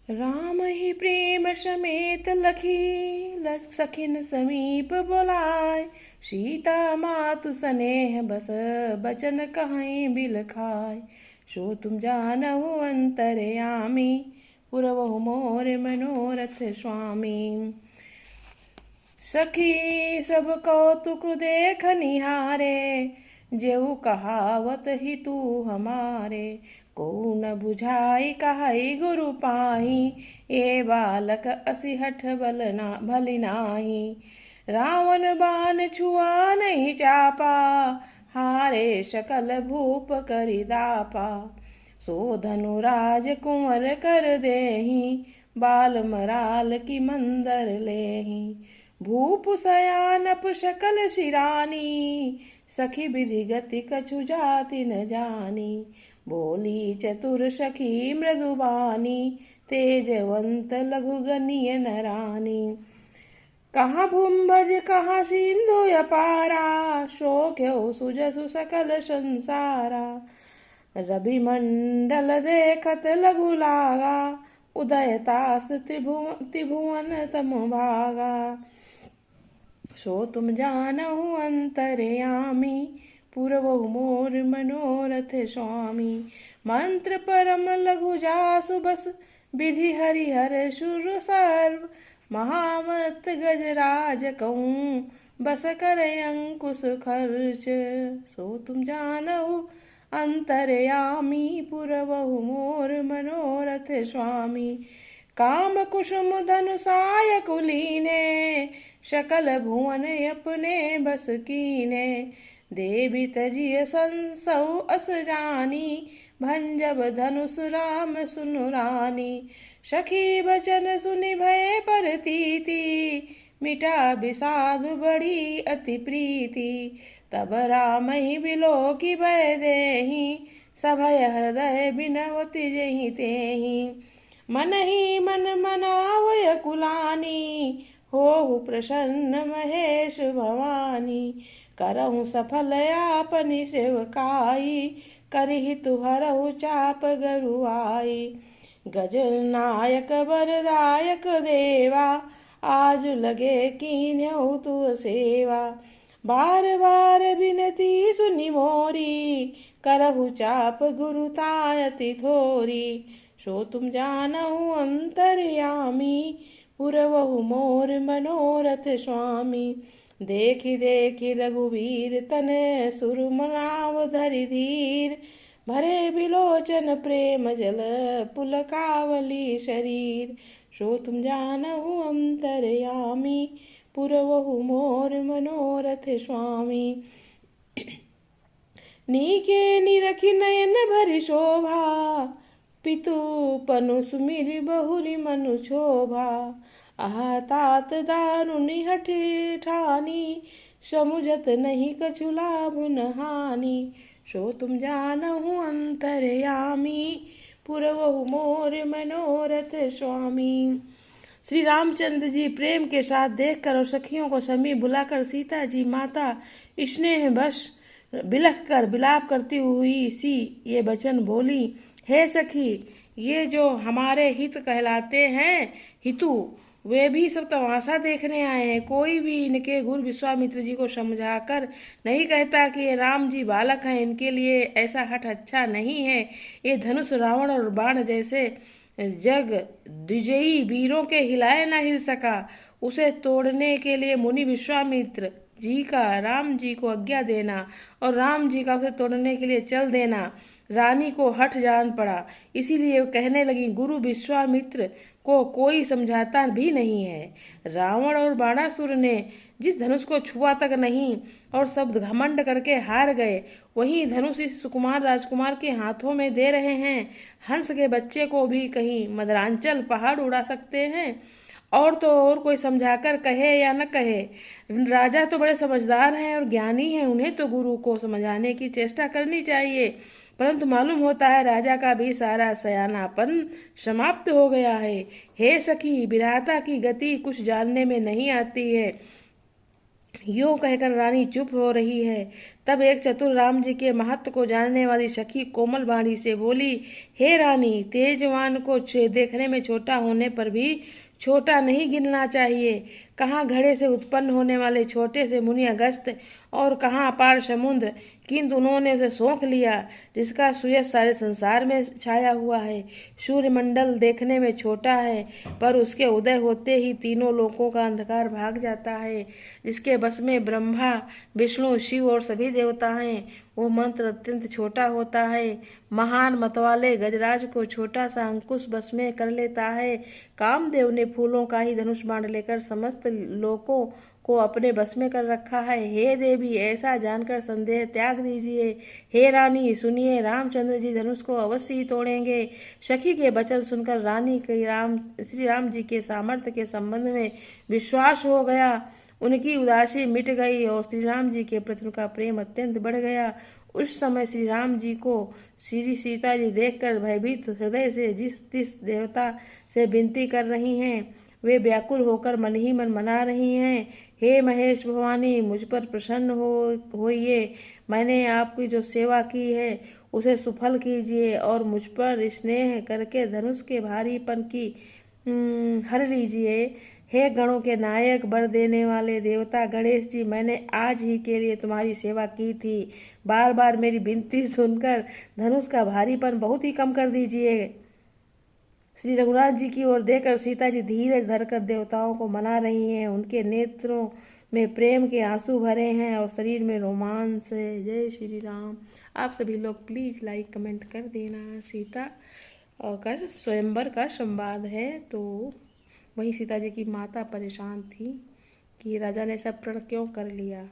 राम ही प्रेम समेत लखी सखिन समीप बोलाय। सीता मातु स्नेह बस बचन कहीं बिल खाय। सो तुम जानहु अंतरयामी पुरवहु मोर मनोरथ स्वामी। सखी सब कौतुक देख निहारे। जेहू कहावत ही तू हमारे। को न बुझाई कहाई गुरु पाही। ए बालक असि हठ भली नाही। रावण बाण छुआ नहीं चापा। हारे सकल भूप करि दापा। सो धनुराज कुंवर कर देही। बाल मराल की मंदर लेही। भूप सयानप सकल सिरानी। सखी विधि गति कछु जाति न जानी। बोली चतुर सखी मृदुबानी। तेजवंत लघु गनीय नरानी। कहाँ भुम्भज कहाँ सिंधु अपारा। शोक्यो सुजसु सकल संसारा। रवि मंडल देखत लघु लागा। उदयतास त्रिभुवन तम भागा। सो तुम जानहु अंतरयामी पुरवहु मोर मनोरथ स्वामी। मंत्र परम लघु जासु बस। विधि हरिहर सुर सर्व। महामत गजराज कहूँ बस कर अंकुश खर्च। सो तुम जानहु अंतरयामी पुरवहु मोर मनोरथ स्वामी। काम कुसुम धनुषाय कुलीने। सकल भुवन अपने बस कीने। देवी तजिय संसौ अस जानी। भंजब धनुष राम सुनु रानी। सखी बचन सुनि भय परतीति। मिटा विषाद बड़ी अति प्रीति। तब राम ही बिलो की भय देही। सभय हृदय बिनवति जहि तेहि। मन ही मन मनावय कुलानी। होहु प्रसन्न महेश भवानी। करहु सफल आपनि सेवकाई। करहितु हरहु चाप गरुआई। गजनायक वरदायक देवा। आज लगे कीन्हउ तु सेवा। बार बार बिनती सुनि मोरी। करहु चाप गुरु तायति थोरी। सो तुम जानहु अंतरयामी पुरवहु मोर मनोरथ स्वामी। देखि देखि रघुवीर तनय सुर मनाव धरि धीर। भरे बिलोचन प्रेम जल पुलकावली शरीर। सो तुम जानहु अंतरयामी पुरवहु मोर मनोरथ स्वामी। नीके निरखि नयन भरि शोभा। पितु पनु सुमिरि बहुरि मनु क्षोभा। आह तात दारुनि हठ ठानी। समुझत नहीं कछु लाभ न हानि। सो तुम जानहु अंतरयामी पुरवहु मोर मनोरथ स्वामी। श्री रामचंद्र जी प्रेम के साथ देखकर और सखियों को समीप बुलाकर सीता जी माता स्नेह बस बिलख कर विलाप करती हुई सी ये वचन बोली। हे सखी, ये जो हमारे हित कहलाते हैं हितु, वे भी सब तमाशा देखने आए हैं। कोई भी इनके गुरु विश्वामित्र जी को समझाकर नहीं कहता कि ये राम जी बालक हैं, इनके लिए ऐसा हठ अच्छा नहीं है। ये धनुष रावण और बाण जैसे जग द्विजयी वीरों के हिलाए ना हिल सका। उसे तोड़ने के लिए मुनि विश्वामित्र जी का राम जी को आज्ञा देना और राम जी का उसे तोड़ने के लिए चल देना रानी को हठ जान पड़ा। इसीलिए वो कहने लगी, गुरु विश्वामित्र को कोई समझाता भी नहीं है। रावण और बाणासुर ने जिस धनुष को छुआ तक नहीं और सब घमंड करके हार गए, वही धनुष इस सुकुमार राजकुमार के हाथों में दे रहे हैं। हंस के बच्चे को भी कहीं मदरांचल पहाड़ उड़ा सकते हैं। और तो और कोई समझाकर कहे या न कहे, राजा तो बड़े समझदार हैं और ज्ञानी हैं, उन्हें तो गुरु को समझाने की चेष्टा करनी चाहिए। परंतु मालूम होता है राजा का भी सारा सयानापन समाप्त हो गया है। हे सखी, विधाता की गति कुछ जानने में नहीं आती है। यूं कहकर रानी चुप हो रही है। तब एक चतुर राम जी के महत्व को जानने वाली सखी कोमल वाणी से बोली, हे रानी, तेजवान को देखने में छोटा होने पर भी छोटा नहीं गिनना चाहिए। कहाँ घड़े से उत्पन्न होने वाले छोटे से मुनि अगस्त और कहाँ अपार समुद्र, किंतु उन्होंने उसे सौंख लिया जिसका सुयश सारे संसार में छाया हुआ है। सूर्यमंडल देखने में छोटा है पर उसके उदय होते ही तीनों लोकों का अंधकार भाग जाता है। जिसके बस में ब्रह्मा, विष्णु, शिव और सभी देवता हैं, वो मंत्र अत्यंत छोटा होता है। महान मतवाले गजराज को छोटा सा अंकुश बस में कर लेता है। कामदेव ने फूलों का ही धनुष बाण लेकर समस्त लोकों को अपने बस में कर रखा है। हे देवी, ऐसा जानकर संदेह त्याग दीजिए। हे रानी सुनिए, रामचंद्र जी धनुष को अवश्य ही तोड़ेंगे। सखी के वचन सुनकर रानी के श्री राम जी के सामर्थ्य के संबंध में विश्वास हो गया। उनकी उदासी मिट गई और श्री राम जी के प्रति उनका प्रेम अत्यंत बढ़ गया। उस समय श्री राम जी को श्री सीता जी देखकर भयभीत हृदय से जिस तिस देवता से विनती कर रही हैं, वे व्याकुल होकर मन ही मन मना रही हैं, हे महेश भवानी, मुझ पर प्रसन्न होइए। मैंने आपकी जो सेवा की है उसे सुफल कीजिए और मुझ पर स्नेह करके धनुष के भारीपन की हर लीजिए। हे गणों के नायक, वर देने वाले देवता गणेश जी, मैंने आज ही के लिए तुम्हारी सेवा की थी। बार बार मेरी विनती सुनकर धनुष का भारीपन बहुत ही कम कर दीजिए। श्री रघुनाथ जी की ओर देखकर सीता जी धीरज धरकर देवताओं को मना रही हैं। उनके नेत्रों में प्रेम के आंसू भरे हैं और शरीर में रोमांस है। जय श्री राम। आप सभी लोग प्लीज लाइक कमेंट कर देना। सीता का स्वयंवर का संवाद है। तो वहीं सीता जी की माता परेशान थी कि राजा ने सब प्रण क्यों कर लिया।